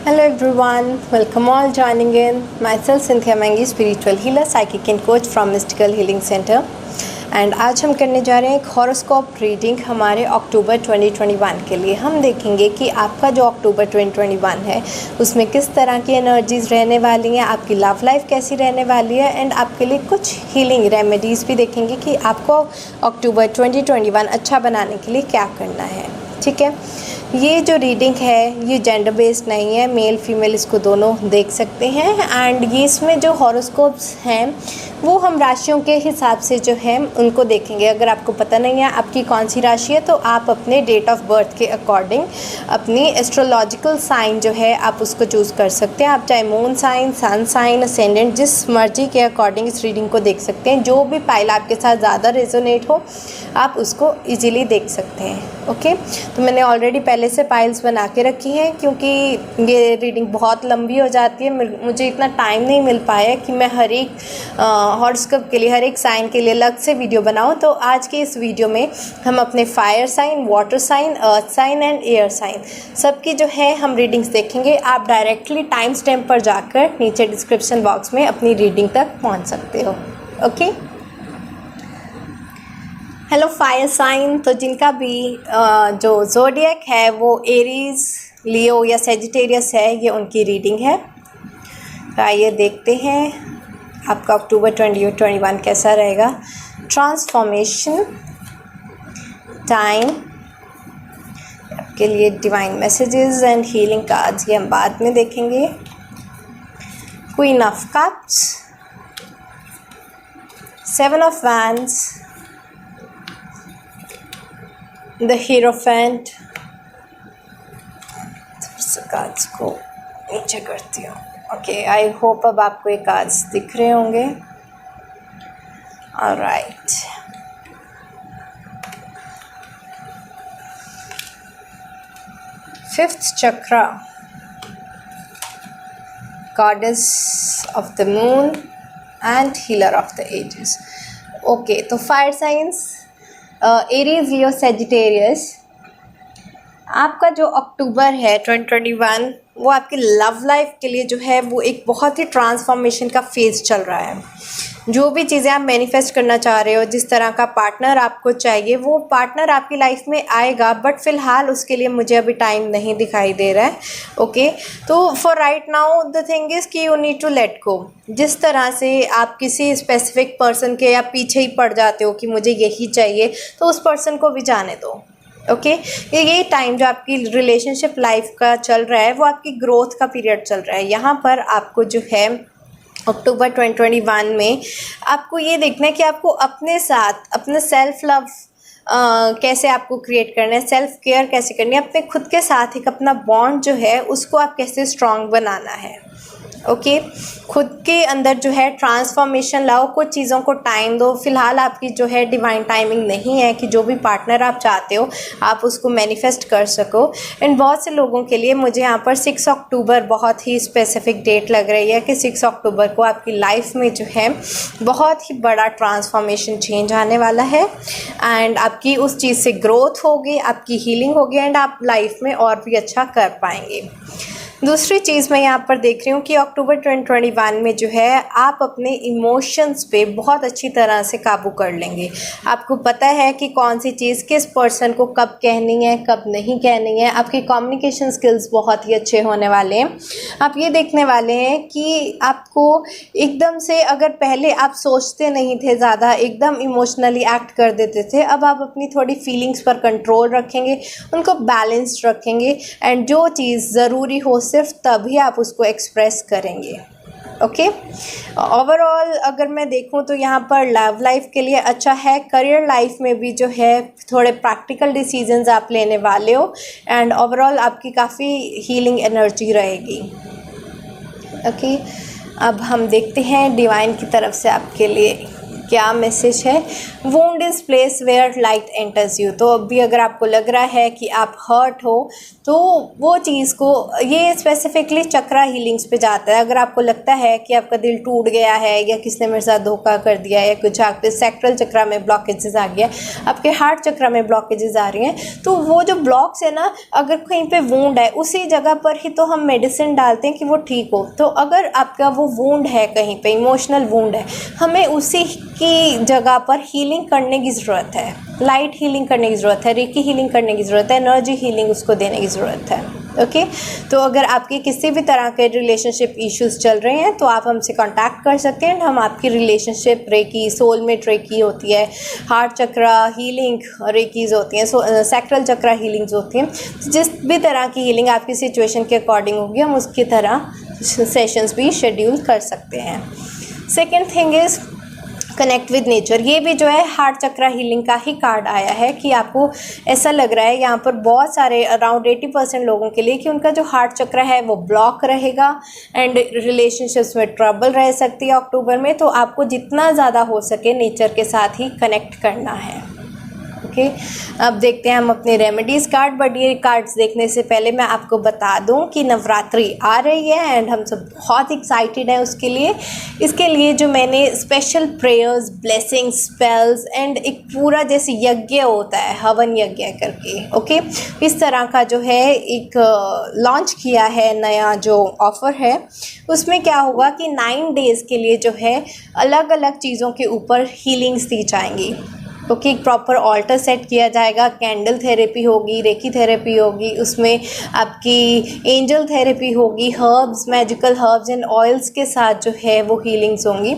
Hello everyone, welcome all joining in. Myself Cynthia Mangi, spiritual healer, psychic and coach from Mystical Healing Center. And आज हम करने जा रहे हैं एक हॉरोस्कोप रीडिंग हमारे अक्टूबर 2021 के लिए। हम देखेंगे कि आपका जो अक्टूबर 2021 है उसमें किस तरह की एनर्जीज़ रहने वाली हैं, आपकी लव लाइफ कैसी रहने वाली है, एंड आपके लिए कुछ हीलिंग रेमेडीज़ भी देखेंगे कि आपको अक्टूबर 2021 अच्छा बनाने के लिए क्या करना है। ठीक है, ये जो रीडिंग है ये जेंडर बेस्ड नहीं है, मेल फीमेल इसको दोनों देख सकते हैं। एंड ये इसमें जो हॉरोस्कोप्स हैं वो हम राशियों के हिसाब से जो है उनको देखेंगे। अगर आपको पता नहीं है आपकी कौन सी राशि है तो आप अपने डेट ऑफ बर्थ के अकॉर्डिंग अपनी एस्ट्रोलॉजिकल साइन जो है आप उसको चूज़ कर सकते हैं। आप चाहे moon sign, sun sign, ascendant जिस मर्जी के अकॉर्डिंग इस रीडिंग को देख सकते हैं। जो भी पाइल आपके साथ ज़्यादा रेजोनेट हो आप उसको ईजीली देख सकते हैं। ओके, तो मैंने ऑलरेडी पहले से पाइल्स बना के रखी हैं क्योंकि ये रीडिंग बहुत लंबी हो जाती है। मुझे इतना टाइम नहीं मिल पाया कि मैं हर एक हॉरोस्कोप के लिए, हर एक साइन के लिए अलग से वीडियो बनाऊं। तो आज के इस वीडियो में हम अपने fire sign, water sign, earth sign and air sign सबकी जो है हम रीडिंग्स देखेंगे। आप डायरेक्टली टाइम स्टैम्प पर जाकर नीचे डिस्क्रिप्शन बॉक्स में अपनी रीडिंग तक पहुँच सकते हो। ओके, हेलो फायर साइन, तो जिनका भी जो ज़ोडिएक है वो एरीज, लियो या सेजिटेरियस है, ये उनकी रीडिंग है। तो आइए देखते हैं आपका अक्टूबर 2021 कैसा रहेगा। ट्रांसफॉर्मेशन टाइम, आपके लिए divine messages and healing cards, ये हम बाद में देखेंगे। Queen of cups, seven of wands, the hierophant. Cards को नीचे करती हूँ। ओके, आई होप अब आपको ये कार्ड्स दिख रहे होंगे। Alright, fifth chakra, goddess of the moon and healer of the ages. Okay, तो fire signs Aries, Leo, Sagittarius, आपका जो अक्टूबर है 2021 वो आपकी लव लाइफ के लिए जो है वो एक बहुत ही ट्रांसफॉर्मेशन का फेज़ चल रहा है। जो भी चीज़ें आप मैनिफेस्ट करना चाह रहे हो, जिस तरह का पार्टनर आपको चाहिए वो पार्टनर आपकी लाइफ में आएगा, बट फ़िलहाल उसके लिए मुझे अभी टाइम नहीं दिखाई दे रहा है। ओके, तो for right now the thing is कि you need to let go. जिस तरह से आप किसी स्पेसिफिक पर्सन के या पीछे ही पड़ जाते हो कि मुझे यही चाहिए, तो उस पर्सन को भी जाने दो। ओके, ये टाइम जो आपकी रिलेशनशिप लाइफ का चल रहा है वो आपकी ग्रोथ का पीरियड चल रहा है। यहाँ पर आपको जो है अक्टूबर 2021 में आपको ये देखना है कि आपको अपने साथ अपने सेल्फ लव कैसे आपको क्रिएट करना है, सेल्फ केयर कैसे करनी है, अपने खुद के साथ एक अपना बॉन्ड जो है उसको आप कैसे स्ट्रॉन्ग बनाना है। ओके, खुद के अंदर जो है ट्रांसफॉर्मेशन लाओ, कुछ चीज़ों को टाइम दो। फिलहाल आपकी जो है डिवाइन टाइमिंग नहीं है कि जो भी पार्टनर आप चाहते हो आप उसको मैनिफेस्ट कर सको। एंड बहुत से लोगों के लिए मुझे यहाँ पर 6 अक्टूबर बहुत ही स्पेसिफिक डेट लग रही है कि 6 अक्टूबर को आपकी लाइफ में जो है बहुत ही बड़ा ट्रांसफॉर्मेशन चेंज आने वाला है। एंड आपकी उस चीज़ से ग्रोथ होगी, आपकी हीलिंग होगी एंड आप लाइफ में और भी अच्छा कर पाएंगे। दूसरी चीज़ मैं यहाँ पर देख रही हूँ कि अक्टूबर 2021 में जो है आप अपने इमोशंस पे बहुत अच्छी तरह से काबू कर लेंगे। आपको पता है कि कौन सी चीज़ किस पर्सन को कब कहनी है, कब नहीं कहनी है। आपकी कम्युनिकेशन स्किल्स बहुत ही अच्छे होने वाले हैं। आप ये देखने वाले हैं कि आपको एकदम से, अगर पहले आप सोचते नहीं थे, ज़्यादा एकदम इमोशनली एक्ट कर देते थे, अब आप अपनी थोड़ी फीलिंग्स पर कंट्रोल रखेंगे, उनको बैलेंस्ड रखेंगे एंड जो चीज़ ज़रूरी हो सिर्फ तभी आप उसको एक्सप्रेस करेंगे। ओके, ओवरऑल अगर मैं देखूं तो यहाँ पर लव लाइफ के लिए अच्छा है। करियर लाइफ में भी जो है थोड़े प्रैक्टिकल डिसीजंस आप लेने वाले हो एंड ओवरऑल आपकी काफ़ी हीलिंग एनर्जी रहेगी। ओके, अब हम देखते हैं डिवाइन की तरफ से आपके लिए क्या मैसेज है? Wound is place where light enters you. तो अभी अगर आपको लग रहा है कि आप हर्ट हो तो वो चीज़ को, ये स्पेसिफिकली चक्रा हीलिंग्स पे जाता है। अगर आपको लगता है कि आपका दिल टूट गया है या किसी ने मेरे साथ धोखा कर दिया है या कुछ आपके सेक्ट्रल चक्रा में ब्लॉकेजेस आ गया, आपके हार्ट चक्रा में ब्लॉकेजेस आ रही हैं, तो वो जो ब्लॉक्स है ना, अगर कहीं पे वुंड है उसी जगह पर ही तो हम मेडिसिन डालते हैं कि वो ठीक हो। तो अगर आपका वो वुंड है, कहीं पे इमोशनल वुंड है, हमें उसी की जगह पर हीलिंग करने की ज़रूरत है, लाइट हीलिंग करने की ज़रूरत है, रेकी हीलिंग करने की ज़रूरत है, एनर्जी हीलिंग उसको देने की ज़रूरत है। ओके, तो अगर आपके किसी भी तरह के रिलेशनशिप इश्यूज़ चल रहे हैं तो आप हमसे कांटेक्ट कर सकते हैं। हम आपकी रिलेशनशिप रेकी, सोलमेट रेकी होती है, हार्ट चक्रा हीलिंग रेकीज़ होती हैं, सेक्ट्रल चक्रा हीलिंग्स होती हैं। जिस भी तरह की हीलिंग आपकी सिचुएशन के अकॉर्डिंग होगी, हम उसकी तरह सेशंस भी शेड्यूल कर सकते हैं। Second thing is connect with nature. ये भी जो है हार्ट चक्रा हीलिंग का ही कार्ड आया है कि आपको ऐसा लग रहा है यहाँ पर बहुत सारे अराउंड 80% लोगों के लिए कि उनका जो हार्ट चक्रा है वो ब्लॉक रहेगा एंड रिलेशनशिप्स में ट्रबल रह सकती है अक्टूबर में। तो आपको जितना ज़्यादा हो सके नेचर के साथ ही कनेक्ट करना है। ओके, अब देखते हैं हम अपने रेमेडीज़ कार्ड। बट ये कार्ड्स देखने से पहले मैं आपको बता दूं कि नवरात्रि आ रही है एंड हम सब बहुत एक्साइटेड हैं उसके लिए। इसके लिए जो मैंने special prayers, blessings, spells and एक पूरा जैसे यज्ञ होता है, हवन यज्ञ करके, ओके, इस तरह का जो है एक लॉन्च किया है नया जो ऑफ़र है। उसमें क्या होगा कि 9 डेज़ के लिए जो है अलग अलग चीज़ों के ऊपर हीलिंग्स दी जाएंगी। ओके, एक प्रॉपर ऑल्टर सेट किया जाएगा, कैंडल थेरेपी होगी, रेकी थेरेपी होगी, उसमें आपकी एंजल थेरेपी होगी, herbs, magical herbs and oils के साथ जो है वो हीलिंग्स होंगी।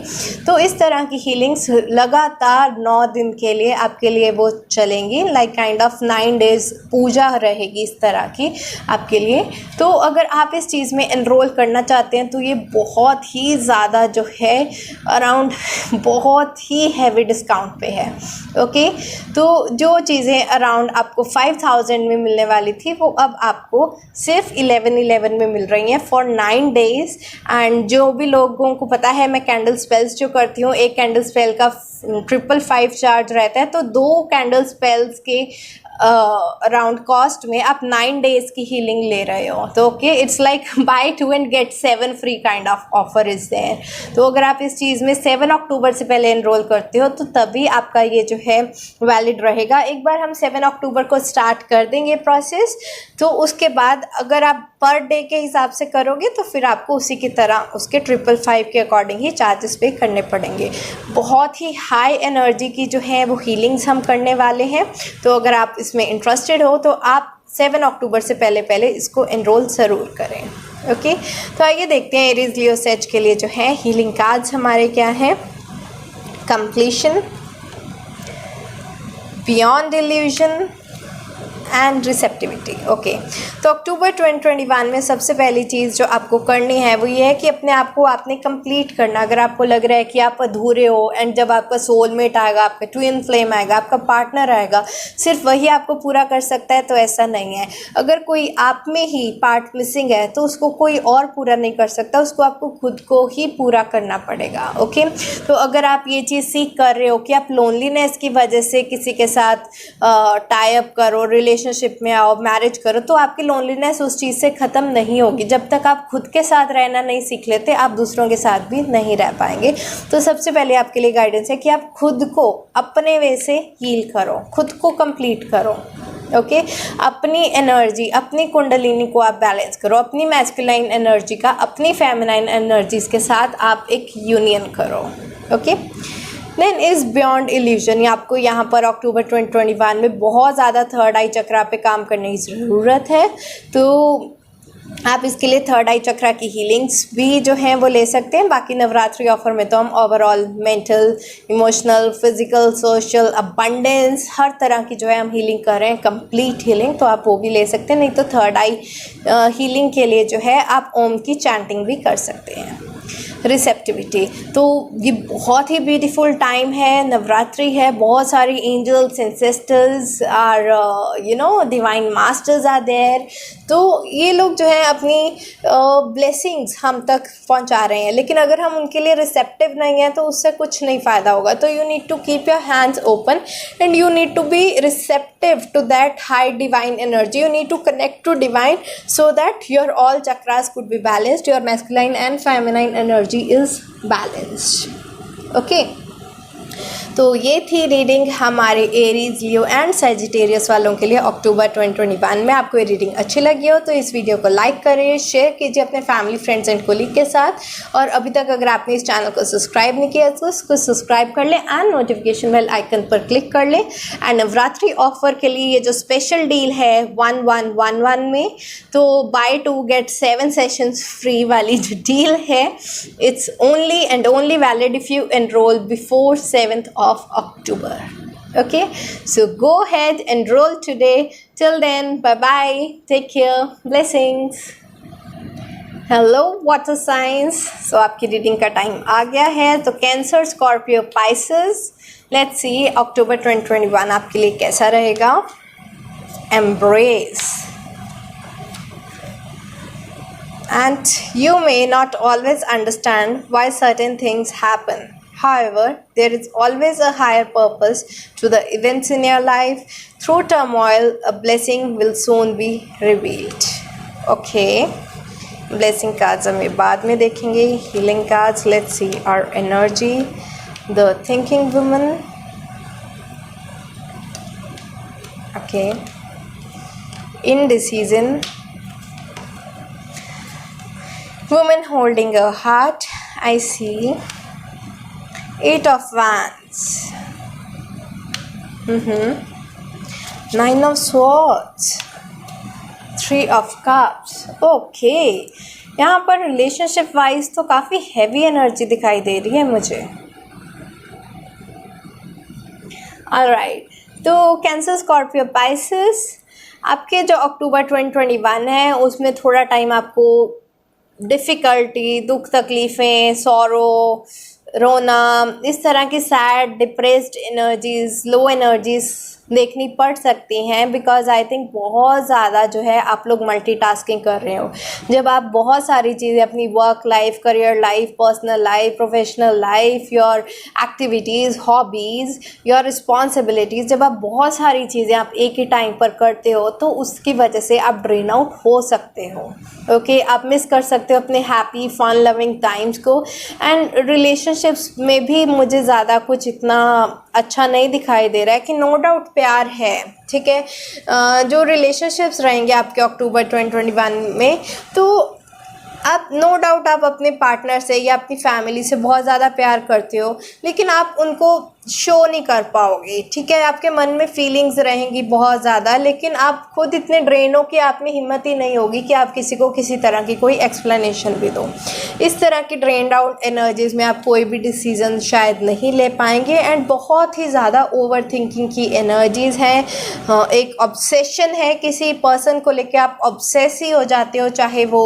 तो इस तरह की हीलिंग्स लगातार 9 दिन के लिए आपके लिए वो चलेंगी, लाइक काइंड ऑफ 9 डेज़ पूजा रहेगी इस तरह की आपके लिए। तो अगर आप इस चीज़ में एनरोल करना चाहते हैं तो ये बहुत ही ज़्यादा जो है अराउंड बहुत ही हैवी डिस्काउंट पे है। ओके, तो जो चीज़ें अराउंड आपको 5000 में मिलने वाली थी वो अब आपको सिर्फ 1111 में मिल रही हैं फॉर 9 डेज़। एंड जो भी लोगों को पता है मैं कैंडल स्पेल्स जो करती हूँ, एक कैंडल स्पेल का 555 चार्ज रहता है, तो 2 कैंडल स्पेल्स के अराउंड कॉस्ट में आप 9 डेज़ की हीलिंग ले रहे हो। तो okay, it's like buy 2 and get 7 free kind of offer is there. तो अगर आप इस चीज़ में 7 अक्टूबर से पहले एनरोल करते हो तो तभी आपका ये जो है वैलिड रहेगा। एक बार हम 7 अक्टूबर को स्टार्ट कर देंगे प्रोसेस, तो उसके बाद अगर आप पर डे के हिसाब से करोगे तो फिर आपको उसी की तरह उसके 555 के अकॉर्डिंग ही चार्जेस पे करने पड़ेंगे। बहुत ही हाई एनर्जी की जो है वो हीलिंग्स हम करने वाले हैं। तो अगर आप इसमें इंटरेस्टेड हो तो आप 7 अक्टूबर से पहले इसको एनरोल ज़रूर करें। ओके, तो आइए देखते हैं एरीज लियो सेज के लिए जो है हीलिंग कार्ड्स हमारे क्या हैं। Completion, beyond illusion and receptivity. Okay, तो अक्टूबर 2021 में सबसे पहली चीज़ जो आपको करनी है वो ये है कि अपने आप को आपने कंप्लीट करना। अगर आपको लग रहा है कि आप अधूरे हो एंड जब आपका सोलमेट आएगा, आपका ट्विन फ्लेम आएगा, आपका पार्टनर आएगा, सिर्फ वही आपको पूरा कर सकता है, तो ऐसा नहीं है। अगर कोई आप में ही पार्ट मिसिंग है तो उसको कोई और पूरा नहीं कर सकता, उसको आपको खुद को ही पूरा करना पड़ेगा। ओके, तो अगर आप ये चीज़ सीख कर रहे हो कि आप लोनलीनेस की वजह से किसी के साथ टाई अप करो, रिलेशनशिप में आओ, मैरिज करो, तो आपकी लोनलीनेस उस चीज़ से ख़त्म नहीं होगी। जब तक आप खुद के साथ रहना नहीं सीख लेते, आप दूसरों के साथ भी नहीं रह पाएंगे। तो सबसे पहले आपके लिए गाइडेंस है कि आप खुद को अपने वे से हील करो, खुद को कंप्लीट करो। ओके, अपनी एनर्जी, अपनी कुंडलिनी को आप बैलेंस करो, अपनी मैस्कुलाइन एनर्जी का अपनी फेमिनाइन एनर्जीज़ के साथ आप एक यूनियन करो। Okay, then is beyond illusion. आपको यहाँ पर अक्टूबर 2021 में बहुत ज़्यादा थर्ड आई चक्रा पे काम करने की ज़रूरत है। तो आप इसके लिए थर्ड आई चक्रा की हीलिंग्स भी जो हैं वो ले सकते हैं। बाकी नवरात्रि ऑफर में तो हम overall mental, emotional, physical, social, abundance, हर तरह की जो है हम हीलिंग कर रहे हैं, कंप्लीट हीलिंग, तो आप वो भी ले सकते हैं। नहीं तो थर्ड आई हीलिंग के लिए जो है आप ओम की चैंटिंग भी कर सकते हैं। रिसेप्टिविटी। तो ये बहुत ही ब्यूटीफुल टाइम है, नवरात्रि है, बहुत सारी angels and sisters are divine masters are there. तो ये लोग जो है अपनी ब्लेसिंग्स हम तक पहुंचा रहे हैं, लेकिन अगर हम उनके लिए रिसेप्टिव नहीं हैं तो उससे कुछ नहीं फ़ायदा होगा। तो you need to keep your hands open and you need to be receptive to that high divine energy. You need to connect to divine so that your all chakras could be balanced, your masculine and feminine energy is balanced. Okay, तो ये थी reading हमारे Aries, Leo and Sagittarius वालों के लिए अक्टूबर 2021 में। आपको ये रीडिंग अच्छी लगी हो तो इस वीडियो को लाइक करें, शेयर कीजिए अपने फैमिली, फ्रेंड्स एंड कोलीग के साथ। और अभी तक अगर आपने इस चैनल को सब्सक्राइब नहीं किया तो उसको सब्सक्राइब कर लें एंड नोटिफिकेशन बेल आइकन पर क्लिक कर लें। एंड नवरात्रि ऑफर के लिए ये जो स्पेशल डील है 1111 में, तो बाय 2 गेट 7 सेशंस फ्री वाली जो डील है, it's only and only valid if you enrol before 7th of October. Okay, so go ahead, enroll today. Till then, bye bye, take care, blessings. Hello water signs. So आपकी reading का time आ गया है। तो Cancer, Scorpio, Pisces, let's see October 2021 आपके लिए कैसा रहेगा। Embrace, and you may not always understand why certain things happen. However, there is always a higher purpose to the events in your life. Through turmoil, a blessing will soon be revealed. Okay, blessing cards हम बाद में देखेंगे। Healing cards, let's see our energy. The thinking woman. Okay, indecision. Woman holding a heart. I see 8 of Wands. 9 of Swords. 3 of Cups. Okay, यहाँ पर relationship wise तो काफ़ी heavy energy दिखाई दे रही है मुझे। ऑलराइट, तो कैंसर, स्कॉर्पियो, पाइसेस, आपके जो अक्टूबर 2021 है उसमें थोड़ा टाइम आपको डिफ़िकल्टी, दुख तकलीफ़ें, सॉरो, रोना, इस तरह की सैड, डिप्रेस्ड एनर्जीज़, लो एनर्जीज़ देखनी पड़ सकती हैं। बिकॉज आई थिंक बहुत ज़्यादा जो है आप लोग मल्टीटास्किंग कर रहे हो। जब आप बहुत सारी चीज़ें अपनी work life, career life, personal life, professional life, your activities, hobbies, your responsibilities, जब आप बहुत सारी चीज़ें आप एक ही टाइम पर करते हो तो उसकी वजह से आप ड्रेन आउट हो सकते हो। ओके, आप मिस कर सकते हो अपने हैप्पी फन लविंग टाइम्स को। एंड रिलेशनशिप्स में भी मुझे ज़्यादा कुछ इतना अच्छा नहीं दिखाई दे रहा है कि नो डाउट प्यार है, ठीक है। जो रिलेशनशिप्स रहेंगे आपके अक्टूबर 2021 में, तो आप नो डाउट आप अपने पार्टनर से या अपनी फैमिली से बहुत ज़्यादा प्यार करते हो, लेकिन आप उनको शो नहीं कर पाओगे, ठीक है। आपके मन में फीलिंग्स रहेंगी बहुत ज़्यादा, लेकिन आप खुद इतने ड्रेन हो कि आप में हिम्मत ही नहीं होगी कि आप किसी को किसी तरह की कोई एक्सप्लेनेशन भी दो। इस तरह की ड्रेन्ड आउट एनर्जीज़ में आप कोई भी डिसीज़न शायद नहीं ले पाएंगे। एंड बहुत ही ज़्यादा ओवर थिंकिंग की एनर्जीज़ हैं। एक ऑब्सेशन है किसी पर्सन को लेकर, आप ऑब्सेस ही हो जाते हो, चाहे वो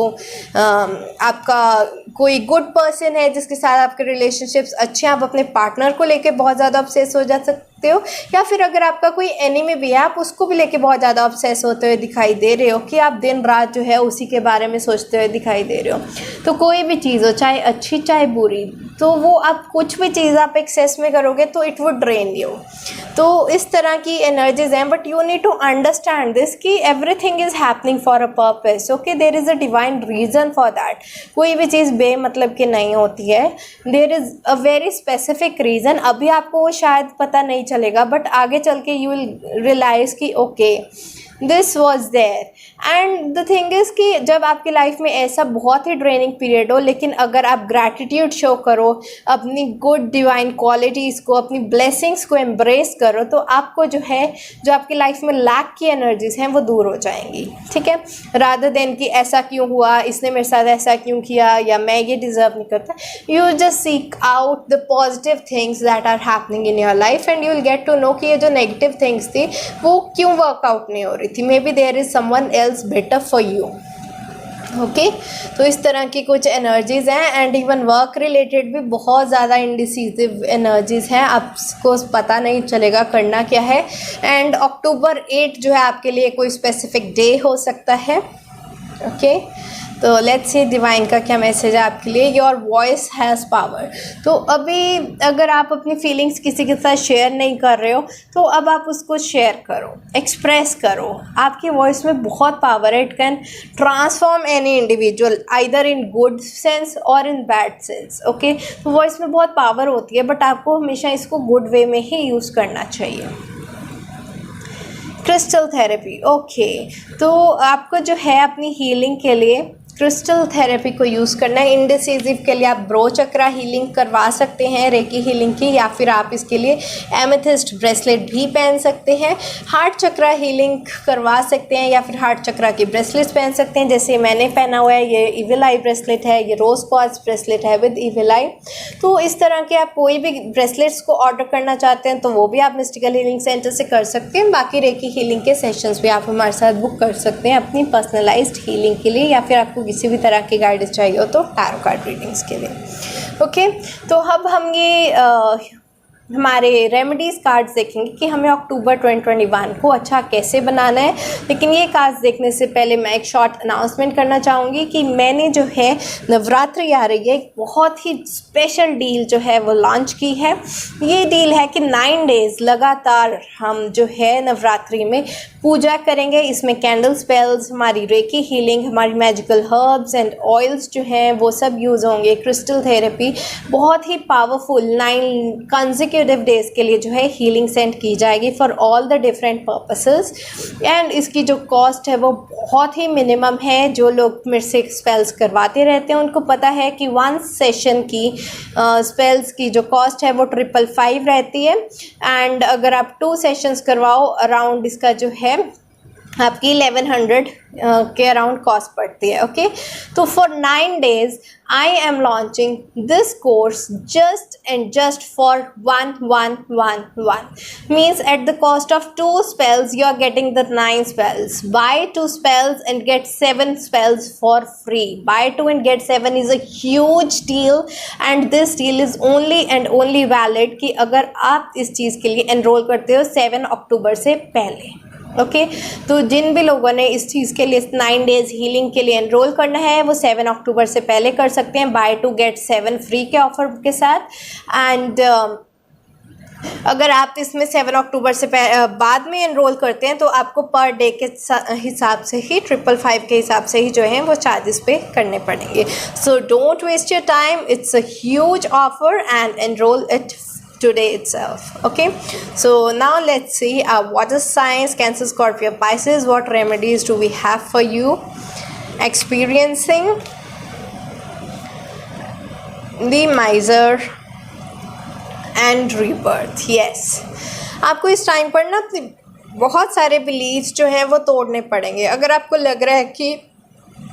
आपका कोई गुड पर्सन है जिसके साथ आपके रिलेशनशिप्स अच्छे हैं, आप अपने पार्टनर को लेके बहुत ज़्यादा ऑब्सेस हो जा सकते हो। या फिर अगर आपका कोई एनिमी भी है, आप उसको भी लेके बहुत ज़्यादा ऑब्सेस होते हुए दिखाई दे रहे हो कि आप दिन रात जो है उसी के बारे में सोचते हुए दिखाई दे रहे हो। तो कोई भी चीज़ हो, चाहे अच्छी चाहे बुरी, तो वो आप कुछ भी चीज़ आप एक्सेस में करोगे तो इट वुड ड्रेन यू। तो इस तरह की एनर्जीज हैं, but you need to understand this कि everything is happening for a purpose. Okay, there is a divine reason for that. कोई भी चीज़ बेमतलब की नहीं होती है, there is a very specific reason. अभी आपको वो शायद पता नहीं चलेगा, बट आगे चल के यू विल रियलाइज़ कि okay this was there. And the thing is कि जब आपकी लाइफ में ऐसा बहुत ही ड्रेनिंग पीरियड हो, लेकिन अगर आप ग्रैटिट्यूड शो करो, अपनी गुड डिवाइन क्वालिटीज़ को, अपनी ब्लेसिंग्स को एम्ब्रेस करो, तो आपको जो है, जो आपकी लाइफ में लैक की एनर्जीज़ हैं वो दूर हो जाएंगी, ठीक है। रादर देन कि ऐसा क्यों हुआ, इसने मेरे साथ ऐसा क्यों किया, या मैं ये डिज़र्व नहीं करता, you just seek out the positive things that are happening in your life and you will get to know कि ये जो नेगेटिव थिंग्स थी वो क्यों वर्कआउट नहीं हो रही थी। Maybe there is someone else better for you. Okay तो इस तरह की कुछ एनर्जीज़ हैं एंड इवन वर्क रिलेटेड भी बहुत ज़्यादा इंडिसिसिव एनर्जीज़ हैं, आपको पता नहीं चलेगा करना क्या है। एंड अक्टूबर 8 जो है आपके लिए कोई स्पेसिफिक डे हो सकता है। ओके तो लेट्स सी डिवाइन का क्या मैसेज है आपके लिए। Your voice has power. तो अभी अगर आप अपनी फीलिंग्स किसी के साथ शेयर नहीं कर रहे हो तो अब आप उसको शेयर करो, एक्सप्रेस करो। आपकी वॉइस में बहुत पावर है, it can transform any individual either in good sense और इन बैड सेंस। ओके तो वॉइस में बहुत पावर होती है बट आपको हमेशा इसको गुड वे में ही यूज़ करना चाहिए। क्रिस्टल थेरेपी, ओके तो आपको जो है अपनी हीलिंग के लिए क्रिस्टल थेरेपी को यूज़ करना है। इंडिसिसिव के लिए आप ब्रो चक्रा हीलिंग करवा सकते हैं, रेकी हीलिंग की, या फिर आप इसके लिए एमेथिस्ट ब्रेसलेट भी पहन सकते हैं। हार्ट चक्रा हीलिंग करवा सकते हैं या फिर हार्ट चक्रा की ब्रेसलेट्स पहन सकते हैं, जैसे मैंने पहना हुआ है, ये इविल आई ब्रेसलेट है, ये रोज़ क्वार्ट्ज ब्रेसलेट है विद इविल आई। तो इस तरह के आप कोई भी ब्रेसलेट्स को ऑर्डर करना चाहते हैं तो वो भी आप मिस्टिकल हीलिंग सेंटर से कर सकते हैं। बाकी रेकी हीलिंग के सेशंस भी आप हमारे साथ बुक कर सकते हैं अपनी पर्सनलाइज्ड हीलिंग के लिए, या फिर आपको किसी भी तरह की गाइडेंस चाहिए हो तो टैरो कार्ड रीडिंग्स के लिए। ओके तो अब हम ये हमारे रेमेडीज़ कार्ड्स देखेंगे कि हमें अक्टूबर 2021 को अच्छा कैसे बनाना है। लेकिन ये कार्ड्स देखने से पहले मैं एक शॉर्ट अनाउंसमेंट करना चाहूँगी कि मैंने जो है नवरात्रि आ रही है, एक बहुत ही स्पेशल डील जो है वो लॉन्च की है। ये डील है कि 9 डेज़ लगातार हम जो है नवरात्रि में पूजा करेंगे। इसमें कैंडल स्पेल्स, हमारी रेकी हीलिंग, हमारी मैजिकल हर्ब्स एंड ऑयल्स जो हैं वो सब यूज़ होंगे। क्रिस्टल थेरेपी बहुत ही पावरफुल 9 कंसेक्यूटिव डेज के लिए जो है हीलिंग सेंड की जाएगी for all the different purposes. And इसकी जो कॉस्ट है वो बहुत ही मिनिमम है। जो लोग मेरे से स्पेल्स करवाते रहते हैं उनको पता है कि 1 सेशन की स्पेल्स की जो कॉस्ट है वो 555 रहती है। एंड अगर आप 2 सेशंस करवाओ अराउंड इसका जो है आपकी 1100 के अराउंड कॉस्ट पड़ती है। ओके तो for 9 days I am launching this course just and just for 1111 means at the cost of 2 spells you are getting the 9 spells. Buy 2 spells and get 7 spells for free. Buy 2 and get 7 is a huge deal and this deal is only and only valid कि अगर आप इस चीज़ के लिए enrol करते हो 7 अक्टूबर से पहले। ओके तो जिन भी लोगों ने इस चीज़ के लिए 9 डेज़ हीलिंग के लिए एनरोल करना है वो 7 अक्टूबर से पहले कर सकते हैं बाय 2 गेट 7 फ्री के ऑफर के साथ। एंड अगर आप इसमें 7 अक्टूबर से बाद में एनरोल करते हैं तो आपको पर डे के हिसाब से ही 555 के हिसाब से ही जो है वो चार्जेस पे करने पड़ेंगे। So don't waste your time, it's a huge offer and enrol it today itself. Okay so now let's see water signs, Cancer, Scorpio, Pisces, what remedies do we have for you experiencing the miser and rebirth. yes आपको इस time पर ना बहुत सारे beliefs जो हैं वो तोड़ने पड़ेंगे। अगर आपको लग रहा है कि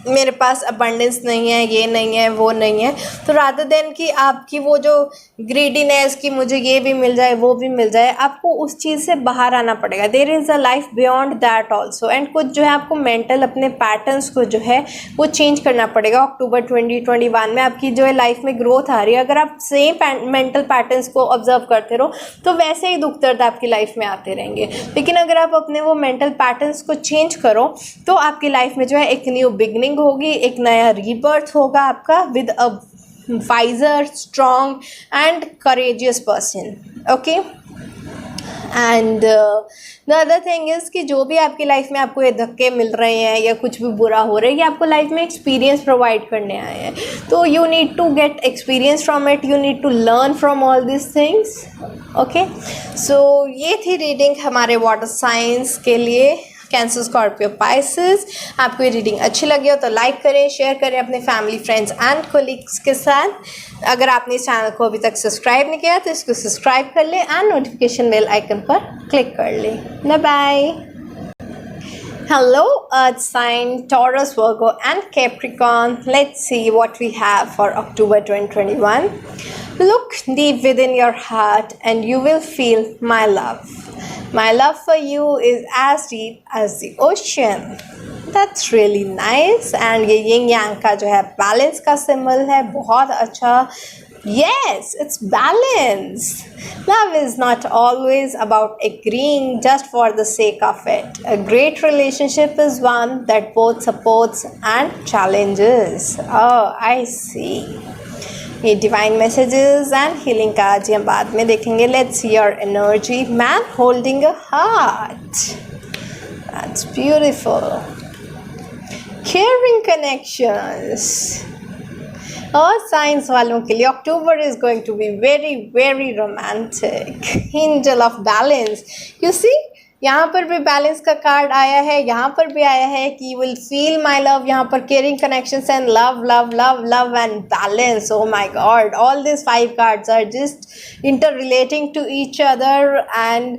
मेरे पास अबंडेंस नहीं है, ये नहीं है, वो नहीं है, तो रादर देन कि आपकी वो जो ग्रीडीनेस कि मुझे ये भी मिल जाए वो भी मिल जाए, आपको उस चीज़ से बाहर आना पड़ेगा। There is a life beyond that also. And कुछ जो है आपको मेंटल अपने पैटर्न्स को जो है वो चेंज करना पड़ेगा। अक्टूबर 2021 में आपकी जो है लाइफ में ग्रोथ आ रही है। अगर आप सेम मेंटल पैटर्न्स को ऑब्जर्व करते रहो तो वैसे ही दुख दर्द आपकी लाइफ में आते रहेंगे। लेकिन अगर आप अपने वो मेंटल पैटर्न्स को चेंज करो तो आपकी लाइफ में जो है एक न्यू बिगनिंग होगी, एक नया रीबर्थ होगा आपका with a wiser, strong and courageous person. Okay and the other thing is कि जो भी आपकी लाइफ में आपको ये धक्के मिल रहे हैं या कुछ भी बुरा हो रहा है, ये आपको लाइफ में एक्सपीरियंस प्रोवाइड करने आए हैं। तो you need to get experience from it, you need to learn from all this things. Okay so ये थी रीडिंग हमारे वाटर साइंस के लिए, कैंसर, स्कॉर्पियो, पाइसेस। आपको ये रीडिंग अच्छी लगी हो तो लाइक करें, शेयर करें अपने फैमिली, फ्रेंड्स एंड कोलीग्स के साथ। अगर आपने इस चैनल को अभी तक सब्सक्राइब नहीं किया तो इसको सब्सक्राइब कर लें एंड नोटिफिकेशन बेल आइकन पर क्लिक कर लें। Bye bye. Hello Earth sign, Taurus, Virgo and Capricorn. Let's see what we have for October 2021. Look deep within your heart and you will feel my love. My love for you is as deep as the ocean. That's really nice. And ये Ying यांग का जो है balance का symbol है, बहुत अच्छा। Yes, it's balance. Love is not always about agreeing just for the sake of it. A great relationship is one that both supports and challenges. Oh, I see. ये divine messages and healing का आज हम बाद में देखेंगे। Let's see your energy. Man holding a heart, that's beautiful. Caring connections. और signs वालों के लिए October is going to be very very romantic. Angel of balance, you see यहाँ पर भी बैलेंस का कार्ड आया है, यहाँ पर भी आया है कि you will feel my love, यहाँ पर caring connections and love love love love and balance. Oh my God, all this 5 cards are just inter relating to each other and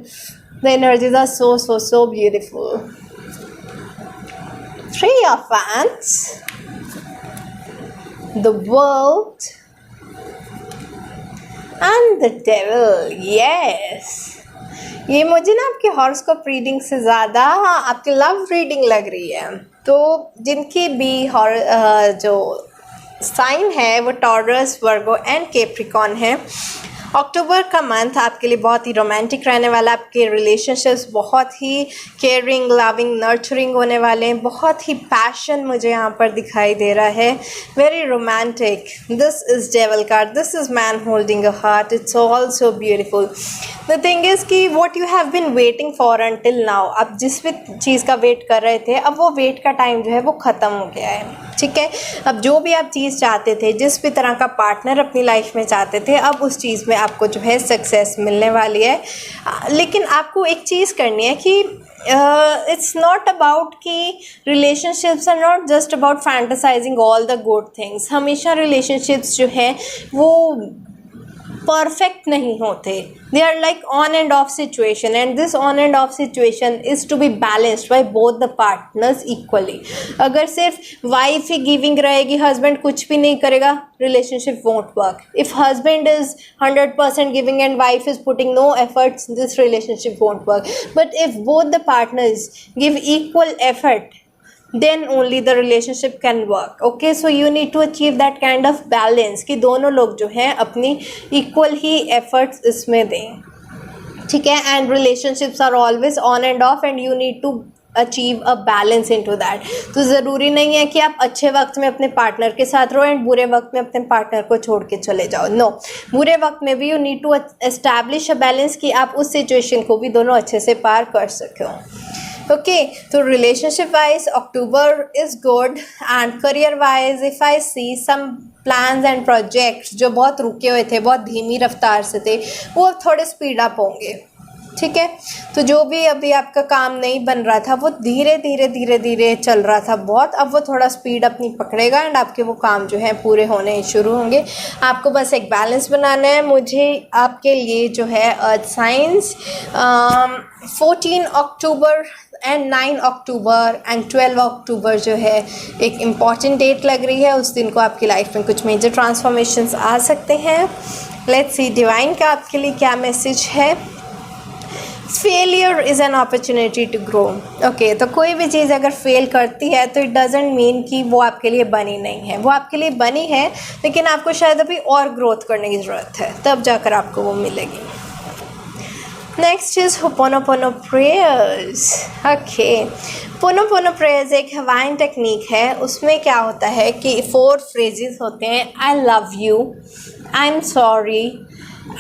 the energies are so so so beautiful. 3 of Wands, the world and the devil. Yes, ये मुझे ना आपके horoscope reading से ज़्यादा आपकी love reading लग रही है। तो जिनकी भी जो साइन है वो टॉरस, वर्गो एंड कैप्रिकॉर्न है। अक्टूबर का मंथ आपके लिए बहुत ही रोमांटिक रहने वाला। आपके रिलेशनशिप्स बहुत ही केयरिंग, लविंग, नर्चरिंग होने वाले हैं। बहुत ही पैशन मुझे यहाँ पर दिखाई दे रहा है, very romantic. This is devil card, this is man holding a heart, it's also beautiful. The thing is कि what you have been waiting for until now, अब जिस भी चीज़ का वेट कर रहे थे, अब वो वेट का टाइम जो है वो ख़त्म हो गया है। ठीक है, अब जो भी आप चीज़ चाहते थे, जिस भी तरह का पार्टनर अपनी लाइफ में चाहते थे, अब उस चीज़ में आपको जो है सक्सेस मिलने वाली है। लेकिन आपको एक चीज़ करनी है कि इट्स नॉट अबाउट कि relationships are not just about fantasising all the good things. हमेशा रिलेशनशिप्स जो हैं वो परफेक्ट नहीं होते, they are like on and off situation and this on and off situation is to be balanced by both the partners equally. अगर सिर्फ wife ही giving रहेगी, हस्बैंड कुछ भी नहीं करेगा, relationship won't work. If husband is 100% giving and wife is putting no efforts, this relationship won't work. But if both the partners give equal effort, then only the relationship can work. Okay, so you need to achieve that kind of balance कि दोनों लोग जो हैं अपनी equal ही efforts इसमें दें। ठीक है, and relationships are always on and off and you need to achieve a balance into that। तो ज़रूरी नहीं है कि आप अच्छे वक्त में अपने पार्टनर के साथ रहो एंड बुरे वक्त में अपने पार्टनर को छोड़ के चले जाओ। नो, बुरे वक्त में भी you need to establish a balance कि आप उस सिचुएशन को भी दोनों अच्छे से पार कर सको। ओके, तो relationship wise October is good and career wise if I see some plans and projects जो बहुत रुके हुए थे, बहुत धीमी रफ्तार से थे, वो थोड़े स्पीड अप होंगे। ठीक है, तो जो भी अभी आपका काम नहीं बन रहा था वो धीरे धीरे धीरे धीरे चल रहा था बहुत, अब वो थोड़ा स्पीड अपनी पकड़ेगा एंड आपके वो काम जो है पूरे होने शुरू होंगे। आपको बस एक बैलेंस बनाना है। मुझे आपके लिए जो है earth science 14 October and 9 October and 12 अक्टूबर जो है एक इम्पॉर्टेंट डेट लग रही है। उस दिन को आपकी लाइफ में कुछ मेजर ट्रांसफॉर्मेशंस आ सकते हैं। लेट्स सी डिवाइन का आपके लिए क्या मैसेज है। Failure is an opportunity to grow. Okay, तो कोई भी चीज़ अगर फेल करती है तो इट डजेंट मीन कि वो आपके लिए बनी नहीं है, वो आपके लिए बनी है, लेकिन आपको शायद अभी और ग्रोथ करने की ज़रूरत है, तब जाकर आपको वो मिलेगी। Next is ho'oponopono prayers. Okay, ponopono prayers एक हवाइन टेक्निक है। उसमें क्या होता है कि 4 फ्रेजेस होते हैं। I love you, I am sorry,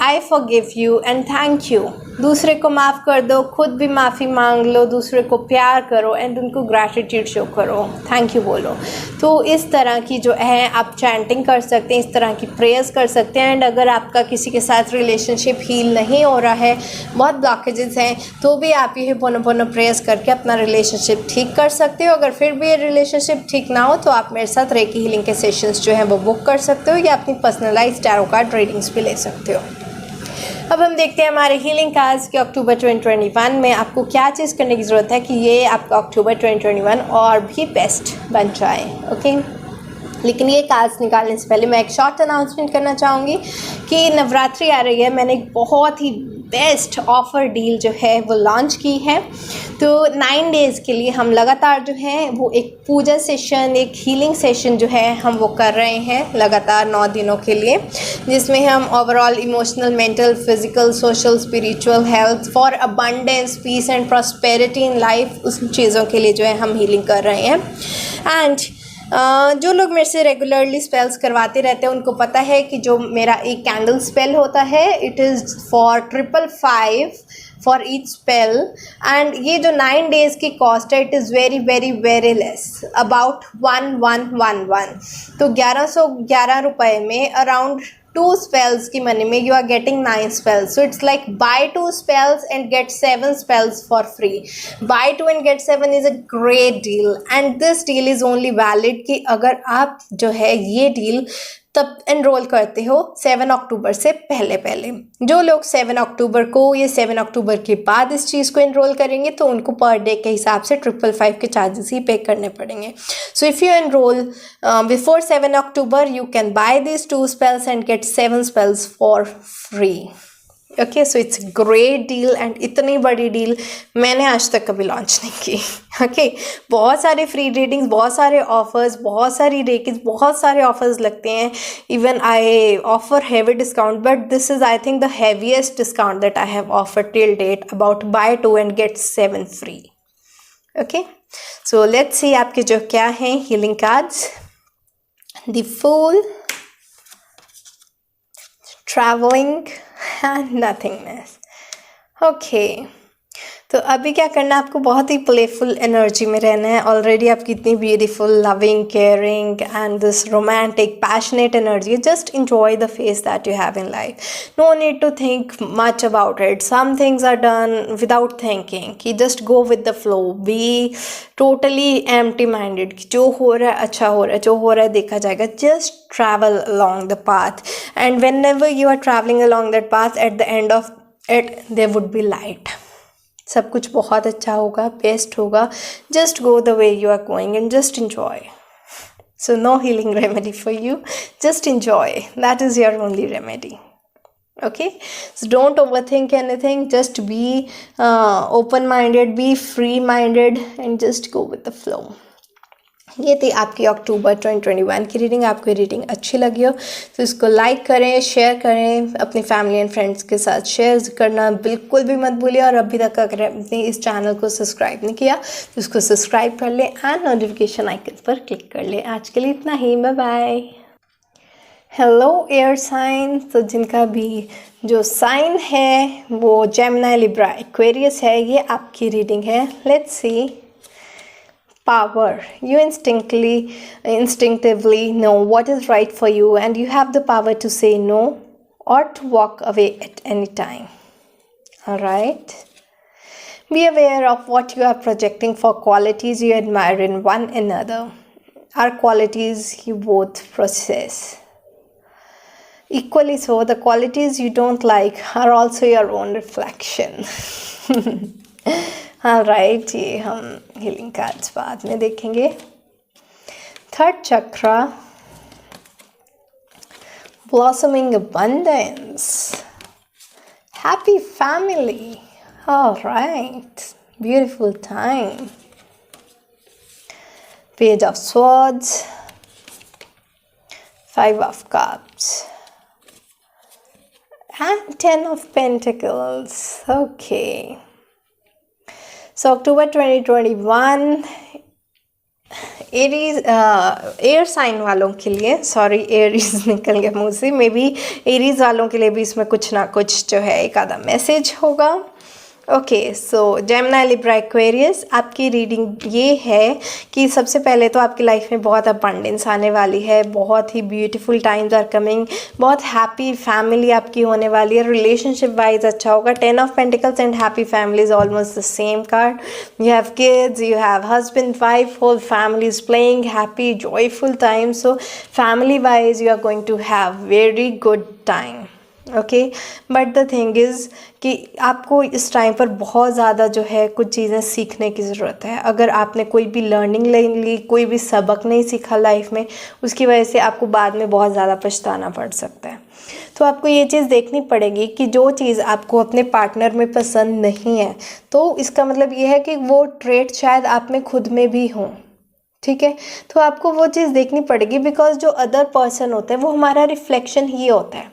I forgive you and thank you. दूसरे को माफ़ कर दो, खुद भी माफ़ी मांग लो, दूसरे को प्यार करो एंड उनको ग्रैटिट्यूड शो करो, थैंक यू बोलो। तो इस तरह की जो है आप चैंटिंग कर सकते हैं, इस तरह की प्रेयर्स कर सकते हैं। एंड अगर आपका किसी के साथ रिलेशनशिप हील नहीं हो रहा है, बहुत ब्लॉकेजेस हैं, तो भी आप ये पोनो प्रेयर्स करके अपना रिलेशनशिप ठीक कर सकते हो। अगर फिर भी ये रिलेशनशिप ठीक ना हो तो आप मेरे साथ रेकी हीलिंग के सेशंस जो हैं वो बुक कर सकते हो या अपनी पर्सनलाइज्ड टैरो कार्ड रीडिंग्स भी ले सकते हो। अब हम देखते हैं हमारे हीलिंग कार्ड्स के अक्टूबर 2021 में आपको क्या चीज़ करने की ज़रूरत है कि ये आपका अक्टूबर 2021 और भी बेस्ट बन जाए। ओके, लेकिन ये कार्ड्स निकालने से पहले मैं एक शॉर्ट अनाउंसमेंट करना चाहूँगी कि नवरात्रि आ रही है। मैंने एक बहुत ही बेस्ट ऑफ़र डील जो है वो लॉन्च की है। तो 9 डेज़ के लिए हम लगातार जो है वो एक पूजा सेशन, एक हीलिंग सेशन जो है हम वो कर रहे हैं लगातार 9 दिनों के लिए, जिसमें हम overall emotional, mental, physical, social, spiritual health for abundance, peace and prosperity in life, उस चीज़ों के लिए जो है हम हीलिंग कर रहे हैं। एंड जो लोग मेरे से रेगुलरली स्पेल्स करवाते रहते हैं उनको पता है कि जो मेरा एक कैंडल स्पेल होता है it is for 555 for each spell, and ये जो 9 डेज़ की कॉस्ट है it is very very very less, about 1111। तो 1111 रुपये में अराउंड 2 spells की मनी में you are getting 9 spells. So it's like buy 2 spells and get 7 spells for free. Buy 2 and get 7 is a great deal, and this deal is only valid कि अगर आप जो है ये डील तब enrol करते हो 7 अक्टूबर से पहले। जो लोग 7 अक्टूबर को या 7 अक्टूबर के बाद इस चीज़ को एनरोल करेंगे तो उनको पर डे के हिसाब से 555 के चार्जेस ही पे करने पड़ेंगे। So if you enrol before 7 October you can by this 2 spells and get 7 spells for free. Okay, so it's great deal, and इतनी बड़ी डील मैंने आज तक कभी लॉन्च नहीं की। ओके, बहुत सारे फ्री रीडिंग्स, बहुत सारे ऑफर्स, बहुत सारी रेकिज, बहुत सारे ऑफर्स लगते हैं। Even I offer heavy discount, but this is I think the heaviest discount that I have offer till date, about buy 2 and get 7 free. Okay, so let's see आपके जो क्या हैं healing cards. The fool, travelling and nothingness. Okay, तो अभी क्या करना है, आपको बहुत ही प्लेफुल एनर्जी में रहना है। ऑलरेडी आपकी इतनी beautiful, loving, caring and this romantic, passionate energy. Just enjoy the phase that you have in life. No need to think much about it. Some things are done without thinking, कि just go with the flow, be totally empty minded, कि जो हो रहा है अच्छा हो रहा है, जो हो रहा है देखा जाएगा। Just travel along the path, and whenever you are travelling along that path, at the end of it there would be light. सब कुछ बहुत अच्छा होगा, बेस्ट होगा। Just go the way you are going and just enjoy. So no healing remedy for you, just enjoy. That is your only remedy. Okay, so don't overthink anything, just be open-minded, be free-minded and just go with the flow. ये थी आपकी अक्टूबर 2021 की reading. आपको ये reading अच्छी लगी हो तो इसको लाइक करें, शेयर करें, अपनी फैमिली एंड फ्रेंड्स के साथ शेयर करना बिल्कुल भी मत भूलिए। और अभी तक अगर आपने इस चैनल को सब्सक्राइब नहीं किया तो इसको सब्सक्राइब कर लें एंड नोटिफिकेशन आइकन पर क्लिक कर लें। आज के लिए इतना ही, bye bye. Hello air signs, तो जिनका भी जो साइन है वो जेमिनी, लिब्रा, एक्वेरियस है, ये आपकी रीडिंग है। Let's see. Power. You instinctively know what is right for you, and you have the power to say no or to walk away at any time. All right. Be aware of what you are projecting for qualities you admire in one another. Are qualities you both possess. Equally so, the qualities you don't like are also your own reflection. Right, ये हम healing cards बाद में देखेंगे। Third chakra, blossoming abundance, happy family, alright, beautiful time, page of swords, 5 of cups and 10 of pentacles. Okay. So October 2021 Aries air sign वालों के लिए, sorry Aries निकल गया मुँह से, मे बी एरीज वालों के लिए भी इसमें कुछ ना कुछ जो है एक आधा मैसेज होगा। ओके, सो जेमिनी, लिब्रा, एक्वेरियस, आपकी रीडिंग ये है कि सबसे पहले तो आपकी लाइफ में बहुत अबंडेंस आने वाली है, बहुत ही ब्यूटीफुल टाइम्स आर कमिंग, बहुत हैप्पी फैमिली आपकी होने वाली है, रिलेशनशिप वाइज अच्छा होगा। 10 of Pentacles and happy family is almost the same card. You have kids, you have husband, wife, whole family is playing happy joyful time. So family wise you are going to have very good time. Okay. But the thing is कि आपको इस time पर बहुत ज़्यादा जो है कुछ चीज़ें सीखने की ज़रूरत है। अगर आपने कोई भी लर्निंग ले ली, कोई भी सबक नहीं सीखा लाइफ में, उसकी वजह से आपको बाद में बहुत ज़्यादा पछताना पड़ सकता है। तो आपको ये चीज़ देखनी पड़ेगी कि जो चीज़ आपको अपने पार्टनर में पसंद नहीं है, तो इसका मतलब ये है कि वो ट्रेट शायद आप में खुद में भी हों। ठीक है, तो आपको वो चीज़ देखनी पड़ेगी, बिकॉज जो अदर पर्सन होता है वो हमारा रिफ्लेक्शन ही होता है।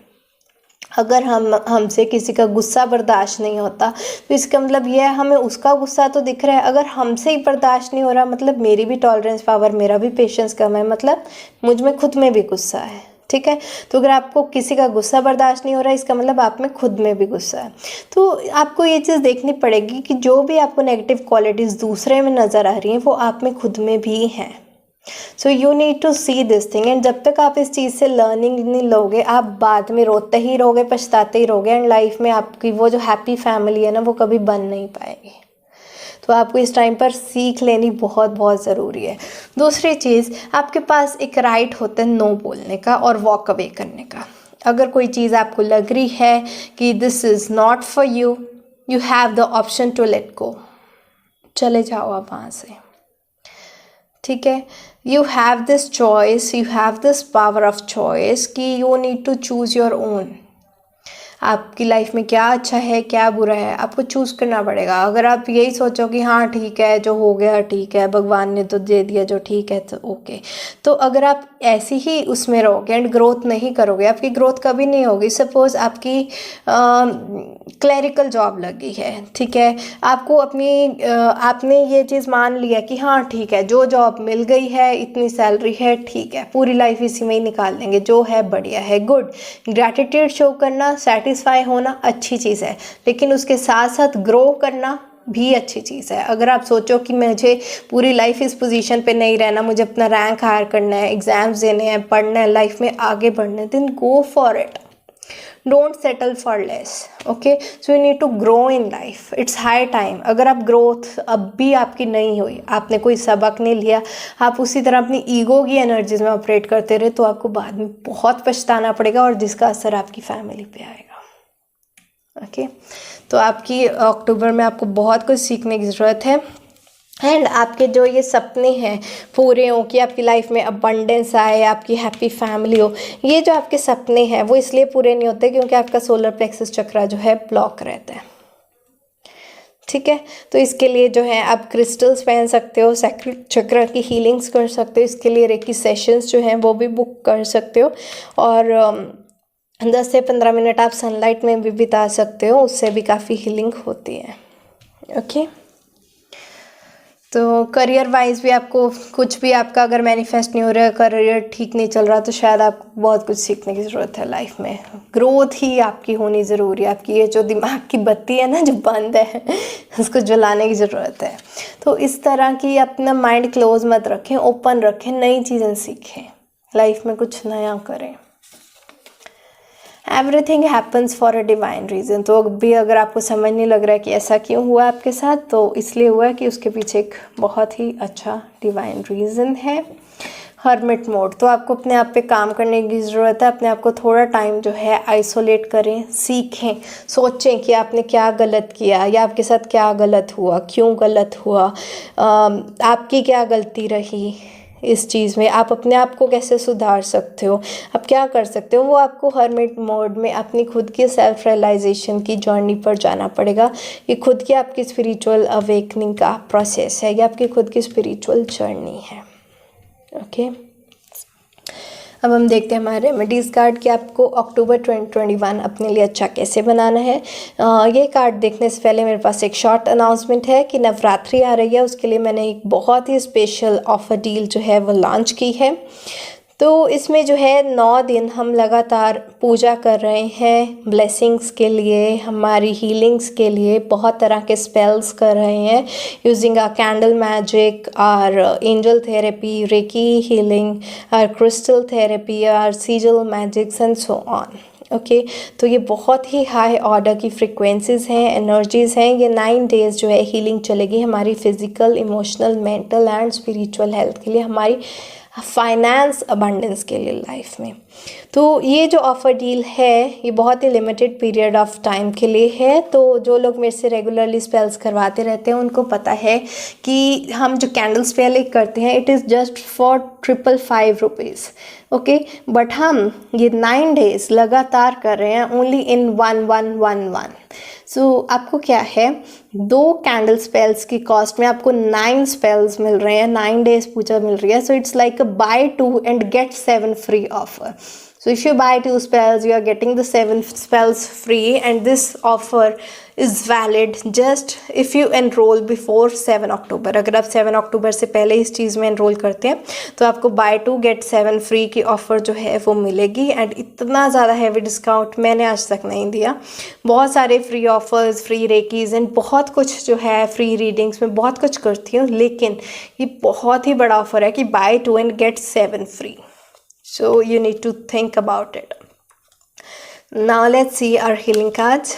अगर हमसे किसी का गुस्सा बर्दाश्त नहीं होता, तो इसका मतलब ये है हमें उसका गुस्सा तो दिख रहा है। अगर हमसे ही बर्दाश्त नहीं हो रहा, मतलब मेरी भी टॉलरेंस पावर, मेरा भी पेशेंस कम है, मतलब मुझ में खुद में भी गुस्सा है। ठीक है, तो अगर आपको किसी का गुस्सा बर्दाश्त नहीं हो रहा है, इसका मतलब आप में खुद में भी गुस्सा है। तो आपको ये चीज़ देखनी पड़ेगी कि जो भी आपको नेगेटिव क्वालिटीज़ दूसरे में नज़र आ रही हैं, वो आप में खुद में भी हैं। So you need to see this thing, and जब तक आप इस चीज़ से लर्निंग नहीं लोगे, आप बाद में रोते ही रहोगे, पछताते ही रहोगे, एंड लाइफ में आपकी वो जो हैप्पी फैमिली है ना, वो कभी बन नहीं पाएगी। तो आपको इस टाइम पर सीख लेनी बहुत बहुत ज़रूरी है। दूसरी चीज़, आपके पास एक राइट होता है नो बोलने का और वॉक अवे करने का। अगर कोई चीज़ आपको लग रही है कि this is not for you, you have the option to let go. चले जाओ आप वहाँ से। ठीक है, you have this choice, you have this power of choice कि you need to choose your own. आपकी लाइफ में क्या अच्छा है, क्या बुरा है, आपको चूज़ करना पड़ेगा। अगर आप यही सोचो कि हाँ ठीक है, जो हो गया ठीक है, भगवान ने तो दे दिया, जो ठीक है तो ओके, तो अगर आप ऐसे ही उसमें रहोगे एंड ग्रोथ नहीं करोगे, आपकी ग्रोथ कभी नहीं होगी। सपोज़ आपकी क्लरिकल जॉब लगी है, ठीक है, आपको आपने ये चीज़ मान लिया कि हाँ ठीक है, जो जॉब मिल गई है, इतनी सैलरी है, ठीक है, पूरी लाइफ इसी में ही निकाल देंगे, जो है बढ़िया है, गुड। ग्रैटिट्यूड शो करना, सेटिस्फाई होना अच्छी चीज़ है, लेकिन उसके साथ साथ ग्रो करना भी अच्छी चीज़ है। अगर आप सोचो कि मुझे पूरी लाइफ इस पोजीशन पे नहीं रहना, मुझे अपना रैंक हायर करना है, एग्ज़ाम्स देने हैं, पढ़ना है, लाइफ में आगे बढ़ना है, then go for it. Don't settle for less. Okay, so you need to grow in life, it's high time. अगर आप ग्रोथ अब भी आपकी नहीं हुई, आपने कोई सबक नहीं लिया, आप उसी तरह अपनी ईगो की एनर्जीज में ऑपरेट करते रहे, तो आपको बाद में बहुत पछताना पड़ेगा, और जिसका असर आपकी फैमिली पे आएगा। ओके, तो आपकी अक्टूबर में आपको बहुत कुछ सीखने की ज़रूरत है, एंड आपके जो ये सपने हैं पूरे हो कि आपकी लाइफ में अबंडेंस आए, आपकी हैप्पी फैमिली हो, ये जो आपके सपने हैं वो इसलिए पूरे नहीं होते क्योंकि आपका सोलर प्लेक्सस चक्रा जो है ब्लॉक रहता है। ठीक है, तो इसके लिए जो है आप क्रिस्टल्स पहन सकते हो, सैक्रेड चक्र की हीलिंग्स कर सकते हो, इसके लिए रेकी सेशंस जो हैं वो भी बुक कर सकते हो, और 10 से 15 मिनट आप सनलाइट में भी बिता सकते हो, उससे भी काफ़ी हीलिंग होती है। ओके, तो करियर वाइज भी आपको कुछ भी, आपका अगर मैनिफेस्ट नहीं हो रहा है, करियर ठीक नहीं चल रहा, तो शायद आपको बहुत कुछ सीखने की ज़रूरत है लाइफ में। ग्रोथ ही आपकी होनी ज़रूरी है। आपकी ये जो दिमाग की बत्ती है ना, जो बंद है, उसको जलाने की ज़रूरत है। तो इस तरह की अपना माइंड क्लोज मत रखें, ओपन रखें, नई चीज़ें सीखें, लाइफ में कुछ नया करें। Everything happens for a divine reason. तो भी अगर आपको समझ नहीं लग रहा है कि ऐसा क्यों हुआ आपके साथ, तो इसलिए हुआ है कि उसके पीछे एक बहुत ही अच्छा डिवाइन रीज़न है। हर्मिट मोड, तो आपको अपने आप पे काम करने की ज़रूरत है। अपने आप को थोड़ा टाइम जो है आइसोलेट करें, सीखें, सोचें कि आपने क्या गलत किया या आपके साथ क्या गलत हुआ, क्यों गलत हुआ, आपकी क्या गलती रही इस चीज़ में, आप अपने आप को कैसे सुधार सकते हो, आप क्या कर सकते हो, वो आपको हर्मिट मोड में अपनी खुद की सेल्फ रियलाइजेशन की जर्नी पर जाना पड़ेगा। ये खुद की आपकी स्पिरिचुअल अवेकनिंग का प्रोसेस है, ये आपकी खुद की स्पिरिचुअल जर्नी है। ओके, अब हम देखते हैं हमारे रेमेडीज़ कार्ड कि आपको अक्टूबर 2021 अपने लिए अच्छा कैसे बनाना है। ये कार्ड देखने से पहले मेरे पास एक शॉर्ट अनाउंसमेंट है कि नवरात्रि आ रही है, उसके लिए मैंने एक बहुत ही स्पेशल ऑफर डील जो है वो लॉन्च की है। तो इसमें जो है 9 दिन हम लगातार पूजा कर रहे हैं, ब्लेसिंग्स के लिए, हमारी हीलिंग्स के लिए बहुत तरह के स्पेल्स कर रहे हैं, यूजिंग अ कैंडल मैजिक, और एंजल थेरेपी, रेकी हीलिंग, और क्रिस्टल थेरेपी, और sigil magics and so on. Okay, तो ये बहुत ही हाई ऑर्डर की फ्रिक्वेंसीज़ हैं, एनर्जीज़ हैं। ये 9 डेज़ जो है हीलिंग चलेगी हमारी physical, emotional, mental and spiritual health के लिए, हमारी फाइनेंस अबंडेंस के लिए लाइफ में। तो ये जो ऑफ़र डील है ये बहुत ही लिमिटेड पीरियड ऑफ टाइम के लिए है। तो जो लोग मेरे से रेगुलरली स्पेल्स करवाते रहते हैं उनको पता है कि हम जो कैंडल स्पेल करते हैं it is just for 555 rupees, okay. But हम ये 9 डेज़ लगातार कर रहे हैं ओनली इन 1111। सो आपको क्या है, 2 कैंडल स्पेल्स की कॉस्ट में आपको 9 स्पेल्स मिल रहे हैं, 9 डेज पूजा मिल रही है। So it's like a buy 2 and get 7 free offer. So if you buy 2 spells, you are getting the 7 spells free, and this offer is valid just if you enroll before 7 October. अगर आप 7 अक्टूबर से पहले इस चीज़ में enrol करते हैं तो आपको बाय 2 get 7 फ्री की ऑफ़र जो है वो मिलेगी। एंड इतना ज़्यादा हैवी डिस्काउंट मैंने आज तक नहीं दिया। बहुत सारे फ्री ऑफ़र्स, फ्री रेकीज़ एंड बहुत कुछ जो है फ्री रीडिंग्स में बहुत कुछ करती हूँ, लेकिन ये बहुत ही बड़ा ऑफ़र है कि bye 2 and get 7 free. So you need to think about it. Now let's see our healing cards.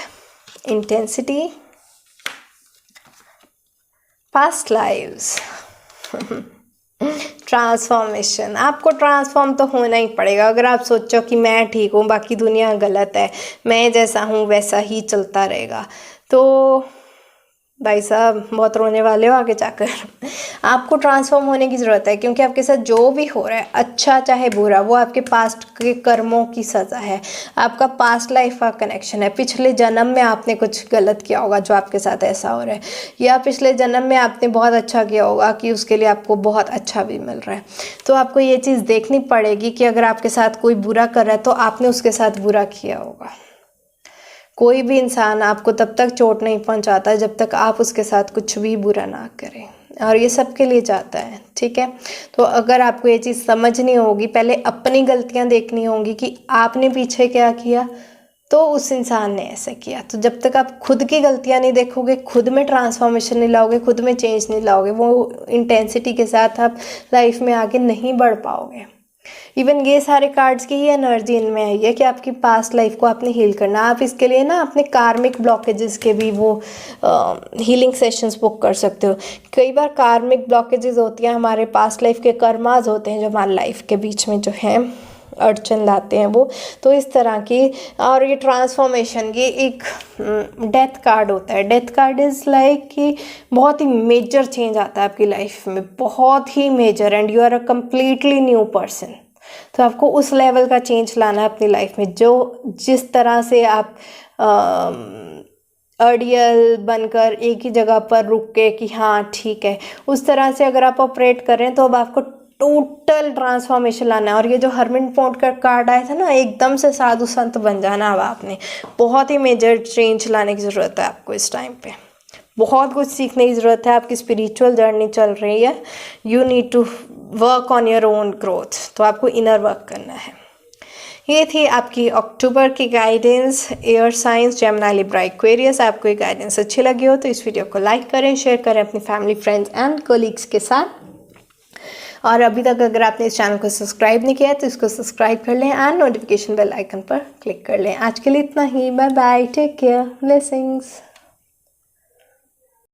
Intensity, past lives, transformation. आपको ट्रांसफॉर्म तो होना ही पड़ेगा। अगर आप सोचो कि मैं ठीक हूँ बाकी दुनिया गलत है, मैं जैसा हूँ वैसा ही चलता रहेगा, तो भाई साहब बहुत रोने वाले हो आगे जाकर। आपको ट्रांसफॉर्म होने की ज़रूरत है, क्योंकि आपके साथ जो भी हो रहा है, अच्छा चाहे बुरा, वो आपके पास्ट के कर्मों की सज़ा है, आपका पास्ट लाइफ का कनेक्शन है। पिछले जन्म में आपने कुछ गलत किया होगा जो आपके साथ ऐसा हो रहा है, या पिछले जन्म में आपने बहुत अच्छा किया होगा कि उसके लिए आपको बहुत अच्छा भी मिल रहा है। तो आपको ये चीज़ देखनी पड़ेगी कि अगर आपके साथ कोई बुरा कर रहा है तो आपने उसके साथ बुरा किया होगा। कोई भी इंसान आपको तब तक चोट नहीं पहुंचाता जब तक आप उसके साथ कुछ भी बुरा ना करें, और ये सबके लिए जाता है, ठीक है। तो अगर आपको ये चीज़ समझनी होगी, पहले अपनी गलतियां देखनी होंगी कि आपने पीछे क्या किया तो उस इंसान ने ऐसा किया। तो जब तक आप खुद की गलतियां नहीं देखोगे, खुद में ट्रांसफॉर्मेशन नहीं लाओगे, खुद में चेंज नहीं लाओगे, वो इंटेंसिटी के साथ आप लाइफ में आगे नहीं बढ़ पाओगे। इवन ये सारे कार्ड्स की ही एनर्जी इनमें आई है कि आपकी पास्ट लाइफ को आपने हील करना। आप इसके लिए ना अपने कार्मिक ब्लॉकेजेस के भी वो हीलिंग सेशंस बुक कर सकते हो। कई बार कार्मिक ब्लॉकेजेस होती हैं, हमारे पास्ट लाइफ के कर्माज होते हैं जो हमारी लाइफ के बीच में जो है अड़चन लाते हैं वो। तो इस तरह की, और ये ट्रांसफॉर्मेशन, ये एक डेथ कार्ड होता है। डेथ कार्ड इज़ लाइक कि बहुत ही मेजर चेंज आता है आपकी लाइफ में, बहुत ही major, and you are a completely new person. तो आपको उस लेवल का चेंज लाना है अपनी लाइफ में। जो जिस तरह से आप अड़ियल बनकर एक ही जगह पर रुक के कि हाँ ठीक है, उस तरह से अगर आप ऑपरेट कर रहे हैं तो अब आपको टोटल ट्रांसफॉर्मेशन लाना है। और ये जो हरमिट पॉइंट का कार्ड आया था ना, एकदम से साधु संत बन जाना। अब आपने बहुत ही मेजर चेंज लाने की ज़रूरत है आपको इस टाइम पे। बहुत कुछ सीखने की ज़रूरत है, आपकी स्पिरिचुअल जर्नी चल रही है। You need to work on your own growth, तो आपको इनर वर्क करना है। ये थी आपकी अक्टूबर की guidance, air science, Gemini, Libra, Aquarius. आपको ये गाइडेंस अच्छी लगी हो तो इस वीडियो को लाइक करें, शेयर करें अपनी फैमिली, फ्रेंड्स एंड कोलीग्स के साथ। और अभी तक अगर आपने इस चैनल को सब्सक्राइब नहीं किया है तो इसको सब्सक्राइब कर लें एंड नोटिफिकेशन बेल आइकन पर क्लिक कर लें। आज के लिए इतना ही। Bye bye, take care, blessings.